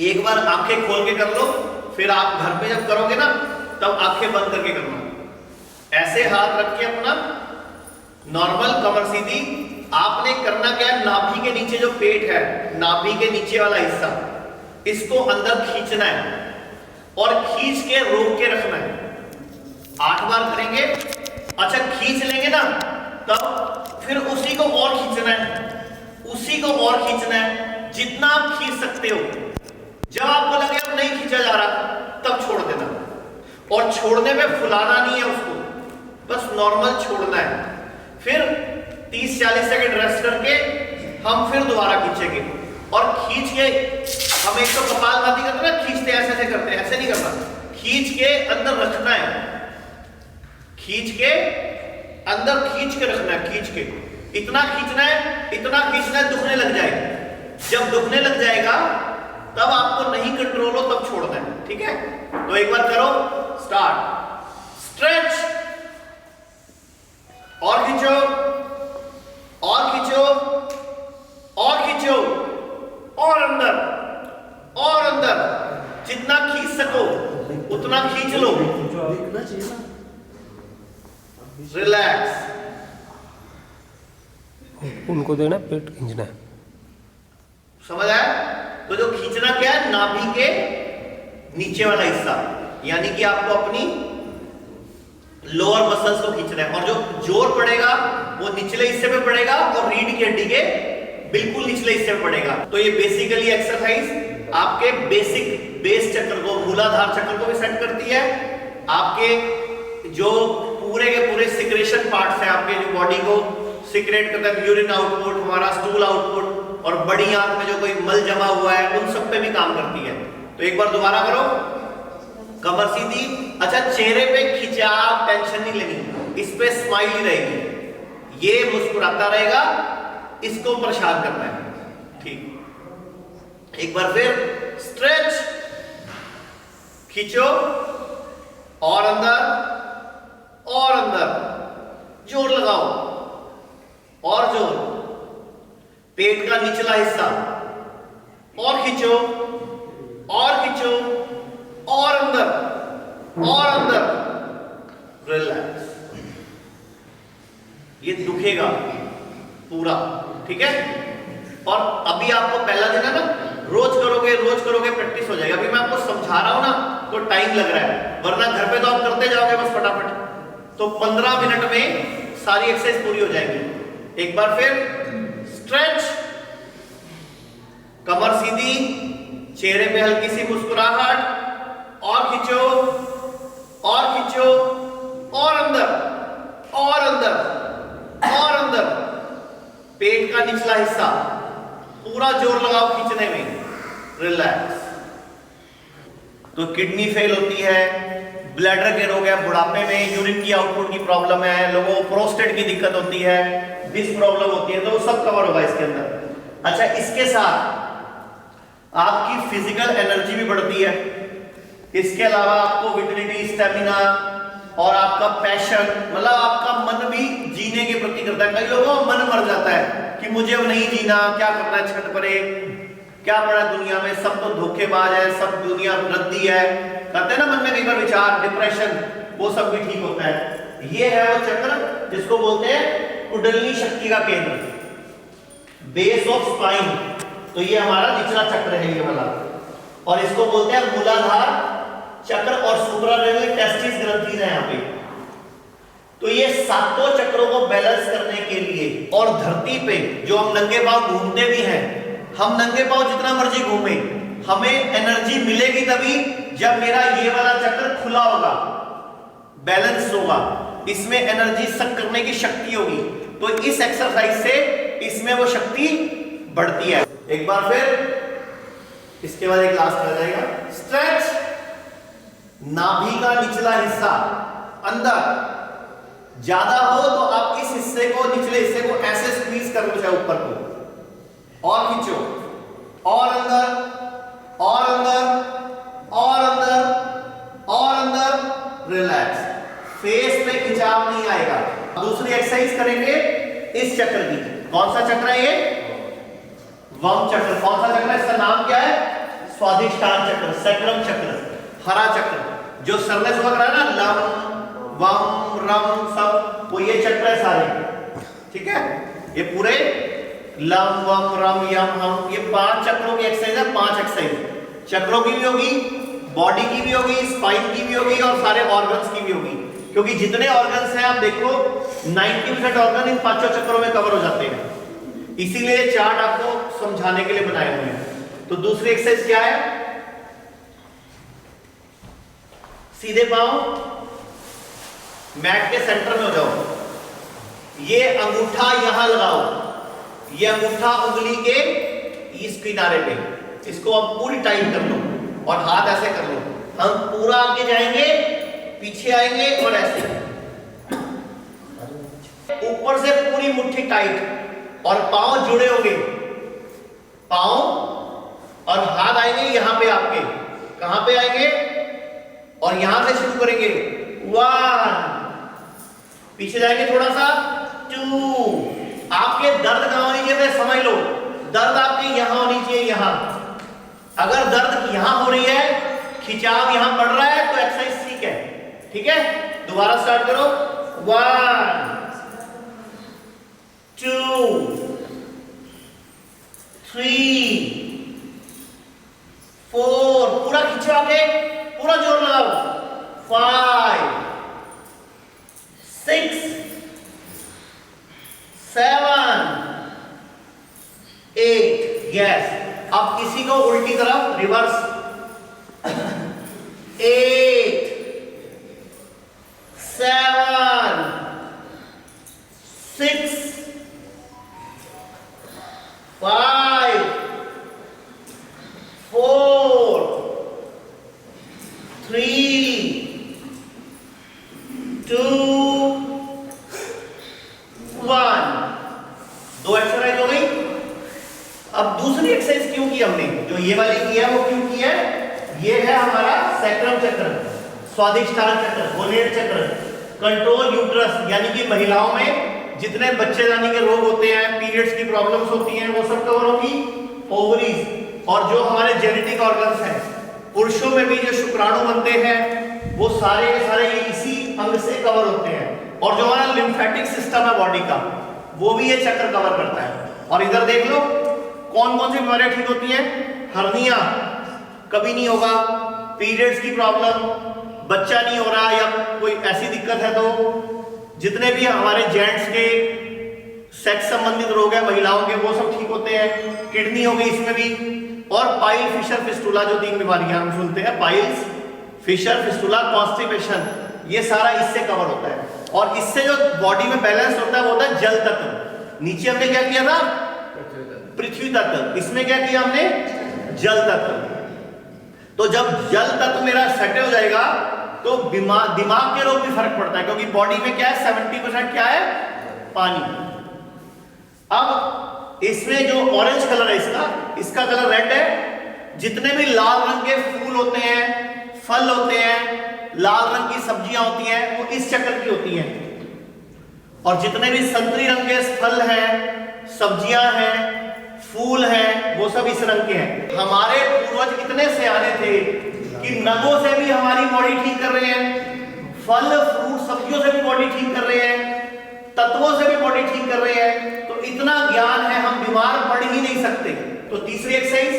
एक बार आंखें खोल के कर लो, फिर आप घर पे जब करोगे ना तब आंखें बंद करके करना। ऐसे हाथ रख के अपना नॉर्मल, कमर सीधी। आपने करना क्या है, नाभि के नीचे जो पेट है, नाभि के नीचे वाला हिस्सा, इसको अंदर खींचना है और खींच के रोक के रखना है। 8 बार करेंगे। अच्छा, खींच लेंगे ना तब फिर उसी को और खींचना है, उसी को और खींचना है, जितना आप खींच सकते हो। जब आपको लगे अब नहीं खींचा जा रहा तब छोड़ देना, और छोड़ने में फुलाना नहीं है उसको, बस नॉर्मल छोड़ना है। फिर 30-40 सेकंड रेस्ट करके हम फिर दोबारा खींचेंगे और खींच के हम एक तो कपालभाति करते हैं, खींचते ऐसे ऐसे करते हैं, ऐसे नहीं करना, खींच के अंदर रखना है, खींच के अंदर खींच के रखना है, खींच के इतना खींचना है, इतना खींचना है दुखने लग जाएगा। जब दुखने लग जाएगा तब आपको नहीं कंट्रोल हो तब छोड़ना है, ठीक है। तो एक बार करो, स्टार्ट। स्ट्रेच, और खींचो, और खींचो, और खींचो, और अंदर, और अंदर, जितना खींच सको उतना खींच लो। रिलैक्स। उनको देना, पेट खींचना है। समझ आया? तो जो खींचना क्या है, नाभि के नीचे वाला हिस्सा, यानी कि आपको अपनी लोअर मसल्स को खींचना है, और जो जोर पड़ेगा वो निचले हिस्से पे पड़ेगा और रीढ़ की हड्डी के बिल्कुल निचले हिस्से पे पड़ेगा। तो ये बेसिकली एक्सरसाइज आपके बेसिक बेस चक्र को, मूलाधार चक्र को भी सेट करती है। आपके जो पूरे के पूरे सिक्रेशन पार्ट्स हैं, आपके जो बॉडी को सिक्रेट करता है, यूरिन आउटपुट, हमारा स्टूल आउटपुट, और बड़ी आंत में जो कोई मल जमा हुआ है, उन सब पे भी काम करती है। तो एक बार दोबारा करो, कमर सीधी। अच्छा, चेहरे पे खिंचाव, टेंशन नहीं लेनी, इस पे स्माइल ही रहेगी, ये मुस्कुराता रहेगा, इसको परेशान करना है, ठीक। एक बार फिर स्ट्रेच, खींचो, और अंदर, और अंदर, जोर लगाओ, और जोर, पेट का निचला हिस्सा, और खींचो, और खींचो, और अंदर, और अंदर, रिलैक्स। ये दुखेगा पूरा, ठीक है। और अभी आपको पहला दिन है ना, रोज करोगे, रोज करोगे, प्रैक्टिस हो जाएगा। अभी मैं आपको समझा रहा हूं ना तो टाइम लग रहा है, वरना घर पे तो आप करते जाओगे बस फटाफट, तो 15 मिनट में सारी एक्सरसाइज पूरी हो जाएगी। एक बार फिर स्ट्रेच, कमर सीधी, चेहरे पे हल्की सी मुस्कुराहट, और खींचो, और खींचो, और अंदर, और अंदर, और अंदर, पेट का निचला हिस्सा, पूरा जोर लगाओ खींचने में, रिलैक्स। तो किडनी फेल होती है, ब्लैडर के रोग है, बुढ़ापे में यूरिन की आउटपुट की प्रॉब्लम है, लोगों को प्रोस्टेट की दिक्कत होती है, डिस्क प्रॉब्लम होती है, तो वो सब कवर होगा इसके अंदर। अच्छा, इसके साथ आपकी फिजिकल एनर्जी भी बढ़ती है, इसके अलावा आपको विटलिटी, स्टेमिना और आपका पैशन, मतलब आपका मन भी जीने के प्रति करता है। कई लोगों का मन मर जाता है कि मुझे अब नहीं जीना, क्या करना है, छट परे, क्या पड़ा दुनिया में, सब तो धोखेबाज है, सब दुनिया रद्दी है, कहते हैं ना मन में कई बार विचार, डिप्रेशन, वो सब भी ठीक होता है। ये है वो चक्र जिसको बोलते हैं कुंडलिनी शक्ति का केंद्र, बेस ऑफ स्पाइन। तो ये हमारा निचला चक्र है ये वाला, और इसको बोलते हैं मूलाधार चक्र, और सुप्रारेनल टेस्टिस ग्रंथि है यहाँ पे। तो ये सातों चक्रों को बैलेंस करने के लिए, और धरती पे जो हम नंगे पांव घूमते भी हैं, हम नंगे पांव जितना मर्जी घूमे, हमें एनर्जी मिलेगी तभी जब मेरा ये वाला चक्र खुला होगा, बैलेंस होगा, इसमें एनर्जी सक करने की शक्ति होगी। तो इस एक्सरसाइज से इसमें वो शक्ति बढ़ती है। एक बार फिर, इसके बाद एक लास्ट आ जाएगा, स्ट्रेच, नाभि का निचला हिस्सा अंदर, ज्यादा हो तो आप इस हिस्से को, निचले हिस्से को ऐसे स्क्वीज कर लो, चाहे ऊपर को, और खींचो, और अंदर, और अंदर, और अंदर, और अंदर, रिलैक्स। फेस पे खिंचाव नहीं आएगा। दूसरी एक्सरसाइज करेंगे इस चक्र की। कौन सा चक्र है ये? वम चक्र। कौन सा चक्र है? इसका नाम क्या है? स्वादिष्टान चक्र, सैक्रम चक्र, हरा चक्र, जो सर ने सुबह कराया ना, लम वम रम सब, वो ये चक्र है सारे, ठीक है। ये पूरे लम वम रम यम हम, ये 5 चक्रों की एक्सरसाइज है। 5 एक्सरसाइज चक्रों की भी होगी, बॉडी की भी होगी, स्पाइन की भी होगी और सारे ऑर्गन्स की भी होगी, क्योंकि जितने ऑर्गन्स हैं आप देखो 90% ऑर्गन इन 5 चक्रों में कवर हो जाते हैं। इसीलिए ये चार्ट आपको समझाने के लिए बनाए हुए हैं। तो दूसरी एक्सरसाइज क्या है, सीधे पांव मैट के सेंटर में हो जाओ, ये अंगूठा यहां लगाओ, ये अंगूठा उंगली के इस किनारे पे, इसको अब पूरी टाइट कर लो और हाथ ऐसे कर लो। हम पूरा आगे जाएंगे, पीछे आएंगे और ऐसे ऊपर से पूरी मुट्ठी टाइट और पांव जुड़े होंगे, पांव और हाथ आएंगे यहां पे आपके, कहां पे आएंगे, और यहां से शुरू करेंगे 1, पीछे जाएंगे थोड़ा सा 2, आपके दर्द कहां होनी चाहिए समझ लो, दर्द आपके यहां होनी चाहिए, यहां। अगर दर्द यहां हो रही है, खिंचाव यहां पड़ रहा है, तो एक्सरसाइज ठीक है, ठीक है। दोबारा स्टार्ट करो, 1 2 3 4, पूरा खींचो आगे, पूरा जोर लगाओ, 5 6 7 8, यस। अब किसी को उल्टी तरफ रिवर्स, 8 7 6 5 4 3 2 1। 2 एक्सरसाइज हो गई। अब दूसरी एक्सरसाइज क्यों की हमने, जो ये वाली की है वो क्यों की है, ये है हमारा सैक्रम चक्र, स्वादिष्टान चक्र, गोनेड चक्र, कंट्रोल यूट्रस, यानी कि महिलाओं में जितने बच्चेदानी के रोग होते हैं, पीरियड्स की प्रॉब्लम्स होती हैं, वो सब कवर होगी। ओवरीज और जो हमारे जेनेटिक ऑर्गन्स हैं, पुरुषों में भी जो शुक्राणु बनते हैं, वो सारे के सारे इसी अंग से कवर होते हैं। और जो हमारा लिम्फेटिक सिस्टम है बॉडी का, वो भी ये चक्र कवर करता है। और इधर देख लो कौन कौन सी बीमारियां ठीक होती हैं, हर्निया कभी नहीं होगा, पीरियड्स की प्रॉब्लम, बच्चा नहीं हो रहा या कोई ऐसी दिक्कत है, तो जितने भी हमारे जेंट्स के सेक्स संबंधित रोग है महिलाओं के, वो सब ठीक होते हैं। किडनी हो गई इसमें भी, और पाइल फिशर फिस्टुला, जो 3 बीमारियां हम सुनते हैं, पाइल्स फिशर फिस्टुला कॉन्स्टिपेशन, ये सारा इससे कवर होता है। और इससे जो बॉडी में बैलेंस होता है वो होता है जल तत्व। नीचे हमने क्या किया था, पृथ्वी तत्व, इसमें क्या किया हमने, जल तत्व। तो जब जल तत्व मेरा सेट हो जाएगा तो दिमाग के रोग भी फर्क पड़ता है, क्योंकि बॉडी में क्या है, 70% क्या है, पानी। अब इसमें जो ऑरेंज कलर है इसका कलर रेड है। जितने भी लाल रंग के फूल होते हैं, फल होते हैं, लाल रंग की सब्जियां होती हैं, वो इस चक्र की होती हैं। और जितने भी संतरी रंग के फल हैं, सब्जियां हैं, फूल हैं, वो सब इस रंग के हैं। हमारे पूर्वज इतने सियाने थे कि नगों से भी हमारी बॉडी ठीक कर रहे हैं, फल फ्रूट सब्जियों से भी बॉडी ठीक कर रहे हैं, तत्वों से भी बॉडी ठीक कर रहे हैं। तो इतना ज्ञान है, हम बीमार पड़ ही नहीं सकते। तो तीसरी एक्सरसाइज,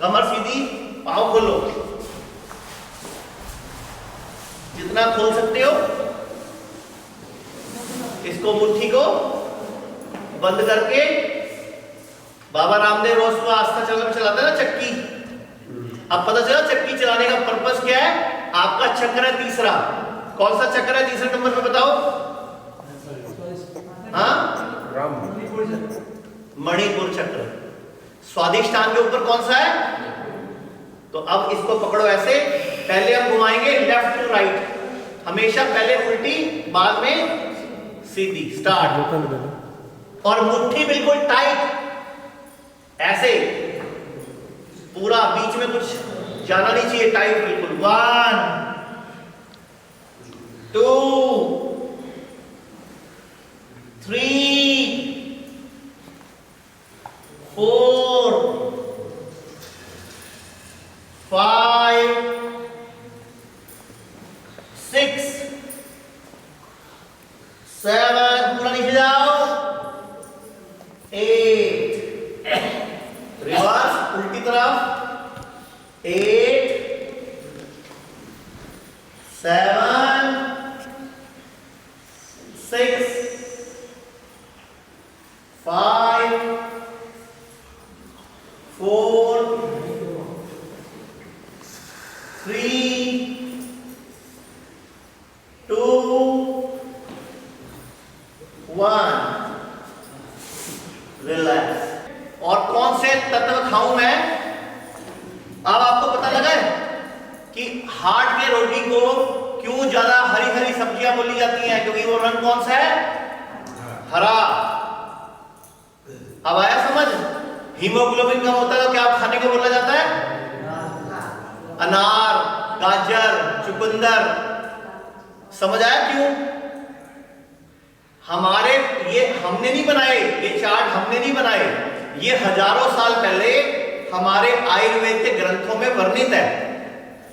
कमर सीधी, पांव खोलो, जितना खोल सकते हो। इसको मुट्ठी को बंद करके, बाबा रामदेव रोज को आस्था चलाते हैं ना चक्की। अब पता चला चक्की चलाने का पर्पस क्या है, आपका चक्र है तीसरा। कौन सा चक्र है तीसरे नंबर पे बताओ, हाँ, मणिपुर चक्र। स्वादिष्टान के ऊपर कौन सा है, तो अब इसको पकड़ो ऐसे, पहले हम घुमाएंगे लेफ्ट टू राइट, हमेशा पहले उल्टी बाद में सीधी। स्टार्ट। और मुट्ठी बिल्कुल टाइट ऐसे, पूरा बीच में कुछ जाना नहीं चाहिए, टाइट बिल्कुल। 1 2 3 4 8, रिवर्स उल्टी तरफ, 8, 7, 6, 5, 4, 3, 2, 1, रिलैक्स। और कौन से तत्व खाऊं मैं? अब आपको पता लगा है कि हार्ट के रोगी को क्यों ज्यादा हरी हरी सब्जियां बोली जाती हैं, क्योंकि वो रंग कौन सा है? हरा। अब आया समझ? हीमोग्लोबिन कम होता है तो क्या खाने को बोला जाता है? अनार, गाजर, चुकंदर। समझ आया क्यों? हमारे ये हमने नहीं बनाए, ये चार्ट हमने नहीं बनाए, ये हजारों साल पहले हमारे आयुर्वेद के ग्रंथों में वर्णित है।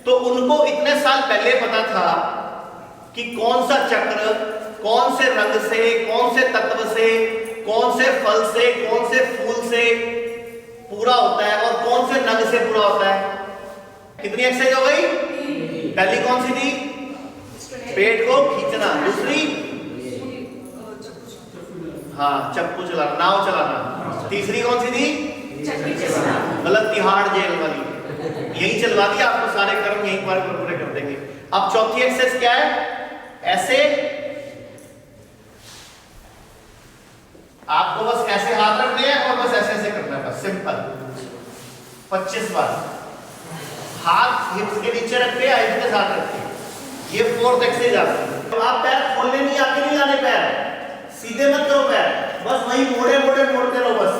तो उनको इतने साल पहले पता था कि कौन सा चक्र कौन से रंग से, कौन से तत्व से, कौन से फल से, कौन से फूल से पूरा होता है और कौन से नग से पूरा होता है। कितनी एक्सरसाइज हो गई? पहली कौन सी थी? पेट को खींचना। दूसरी हाँ चप्पू चलाना, नाव चलाना। तीसरी कौन सी थी? मतलब तिहाड़ जेल वाली, यही चलवा दिया आपको, सारे कर्म यहीं पर पूरे कर देंगे। अब चौथी एक्सरसाइज क्या है? ऐसे आपको बस ऐसे हाथ रखने हैं और बस ऐसे ऐसे करना है, बस सिंपल। 25 बार हाथ हिप्स के नीचे रख के हिप्स के साथ रख के, ये फोर्थ एक्सरसाइज आती है। तो आप पैर खोलने नहीं, आगे नहीं लाने, पैर सीधे मत करो, पैर बस वही मोड़े मोड़े मोड़ते रहो बस।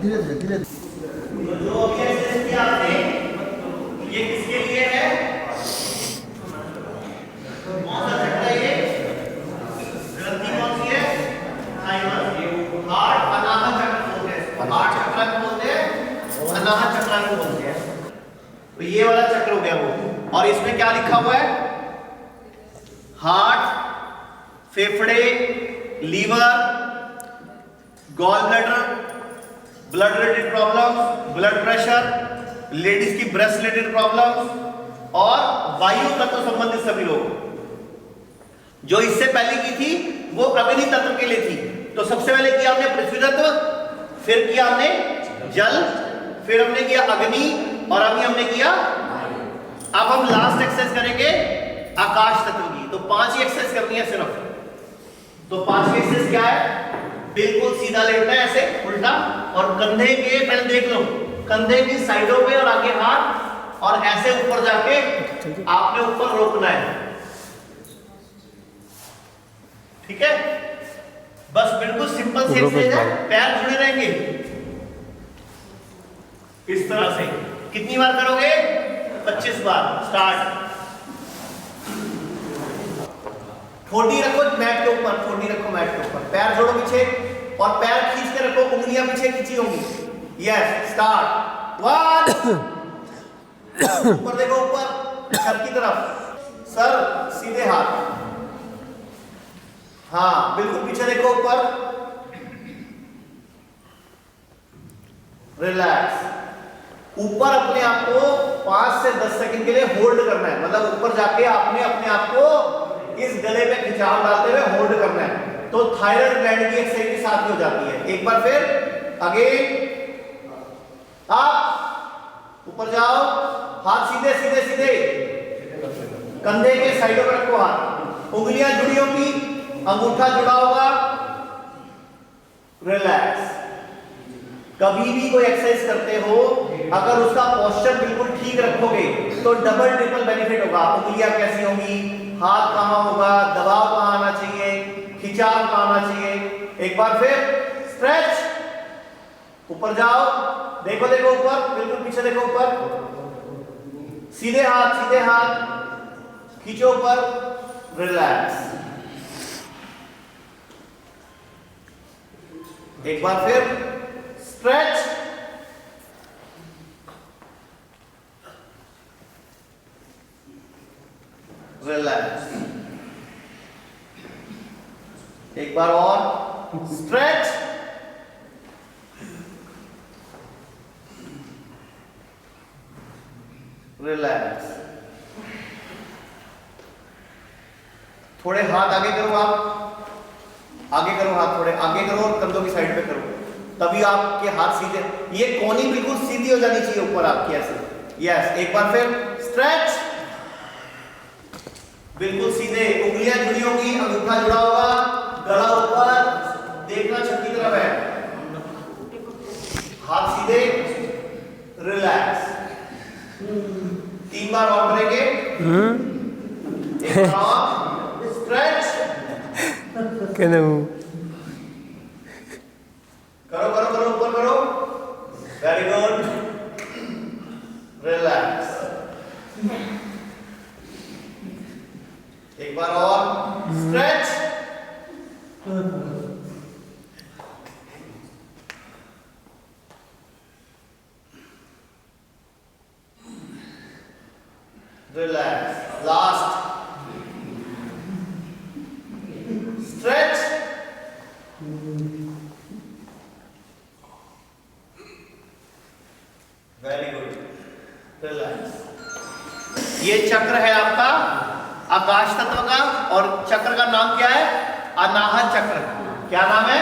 धीरे धीरे जो अभी एक्सरसाइज किया आपने, ये किसके लिए है? कौन सा चक्र है ये? ग्रंथि कौन सी है? थाइमस। हार्ट अनाहत चक्र बोलते हैं, हार्ट चक्र को बोलते हैं, अनाहत चक्र को बोलते हैं। तो ये वाला चक्र हो गया वो। और इसमें क्या लिखा हुआ है? हार्ट, फेफड़े, liver, gall bladder, blood related problems, blood pressure, ladies की ब्रेस्ट रिलेटेड प्रॉब्लम्स और वायु तत्व संबंधित सभी रोग। जो इससे पहले की थी वो अग्नि तत्व के लिए थी। तो सबसे पहले किया हमने पृथ्वी तत्व, फिर किया हमने जल, फिर हमने किया अग्नि और अभी हमने किया। अब हम लास्ट एक्सरसाइज करेंगे आकाश तत्व की। तो 5 ही एक्सरसाइज करनी है सिर्फ। तो 5वीं एक्सरसाइज क्या है? बिल्कुल सीधा लेटना है ऐसे उल्टा, और कंधे के, पहले देख लो, कंधे की साइडों पे और आगे हाथ, और ऐसे ऊपर जाके आपने ऊपर रोकना है। ठीक है? बस बिल्कुल सिंपल सी एक्सरसाइज है, पैर जुड़े रहेंगे इस तरह से। कितनी बार करोगे? 25 बार। स्टार्ट। ठोडी रखो मैट के ऊपर, ठोडी रखो मैट के ऊपर, पैर जोड़ो पीछे और पैर खींच के रखो, उंगलियां पीछे खींची होंगी। Yes, start. 1, ऊपर देखो, ऊपर छत की तरफ, सर सीधे हाथ, हाँ बिल्कुल पीछे देखो, ऊपर, रिलैक्स। ऊपर अपने आप को 5 से 10 सेकंड के लिए होल्ड करना है, मतलब ऊपर जाके आपने अपने आप को इस गले पे खिंचाव डालते हुए होल्ड करना है। तो थायराइड ग्लैंड की एक्सरसाइज के साथ ही हो जाती है। एक बार फिर, अगेन, आप ऊपर जाओ, हाथ सीधे सीधे सीधे कंधे के साइडों पर रखो, हाथ, उंगलियां जुड़ी होंगी, अंगूठा जुड़ा होगा, रिलैक्स। कभी भी कोई एक्सरसाइज करते हो, अगर उसका पोस्चर बिल्कुल ठीक रखोगे तो डबल ट्रिपल बेनिफिट होगा। उंगलियां कैसी होंगी, हाथ कहां होगा, दबाव कहां आना चाहिए, खिंचाव कहां आना चाहिए। एक बार फिर स्ट्रेच, ऊपर जाओ, देखो देखो ऊपर, बिल्कुल पीछे देखो ऊपर, सीधे हाथ खींचो ऊपर, रिलैक्स। एक बार फिर स्ट्रेच, रिलैक्स। एक बार और, स्ट्रेच, रिलैक्स। थोड़े हाथ आगे करो, आप आगे करो, हाथ थोड़े आगे करो और कंधों की साइड पे करो, तभी आपके हाथ सीधे, ये कोनी बिल्कुल सीधी हो जानी चाहिए ऊपर आपकी ऐसे। यस, एक बार फिर, स्ट्रेच, बिल्कुल सीधे, उंगलियां जुड़ी होगी, अंगूठा जुड़ा होगा, गला ऊपर, देखना छत की तरफ है, हाथ सीधे, रिलैक्स। 3 बार और करेंगे, एक बार और, स्ट्रेच, कहना करो करो करो, ऊपर करो, वेरी गुड, रिलैक्स। एक बार और, stretch, relax. Last, stretch, very good, relax. ये चक्र है आपका आकाश तत्व का, और चक्र का नाम क्या है? अनाहत चक्र। क्या नाम है?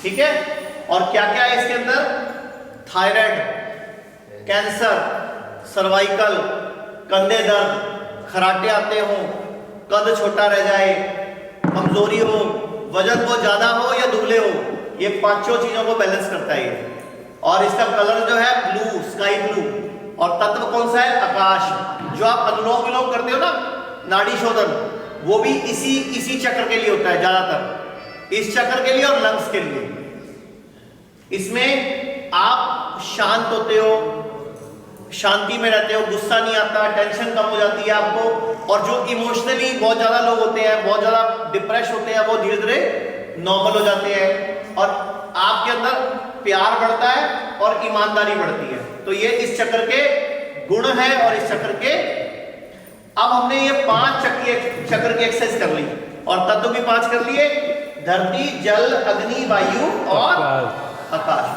ठीक है। और क्या क्या है इसके अंदर? थायराइड, कैंसर, सर्वाइकल, कंधे दर्द, खराटे आते हो, कद छोटा रह जाए, कमजोरी हो, वजन बहुत ज्यादा हो या दुबले हो, ये पांचों चीजों को बैलेंस करता है ये। और इसका कलर जो है ब्लू, स्काई ब्लू। और तत्व कौन सा है? आकाश। जो आप अनुलोम विलोम करते हो ना, नाड़ी शोधन, वो भी इसी चक्र के लिए होता है ज्यादातर, इस चक्र के लिए और लंग्स के लिए। इसमें आप शांत होते हो, शांति में रहते हो, गुस्सा नहीं आता, टेंशन कम हो जाती है आपको। और जो इमोशनली बहुत ज्यादा लोग होते हैं, बहुत ज्यादा डिप्रेस होते हैं, वो धीरे धीरे नॉर्मल हो जाते हैं। और आपके अंदर प्यार बढ़ता है और ईमानदारी बढ़ती है। तो ये इस चक्र के गुण है। और इस चक्र के, अब हमने ये 5 चक्र की एक्सरसाइज कर ली और तत्व भी 5 कर लिए, धरती, जल, अग्नि, वायु और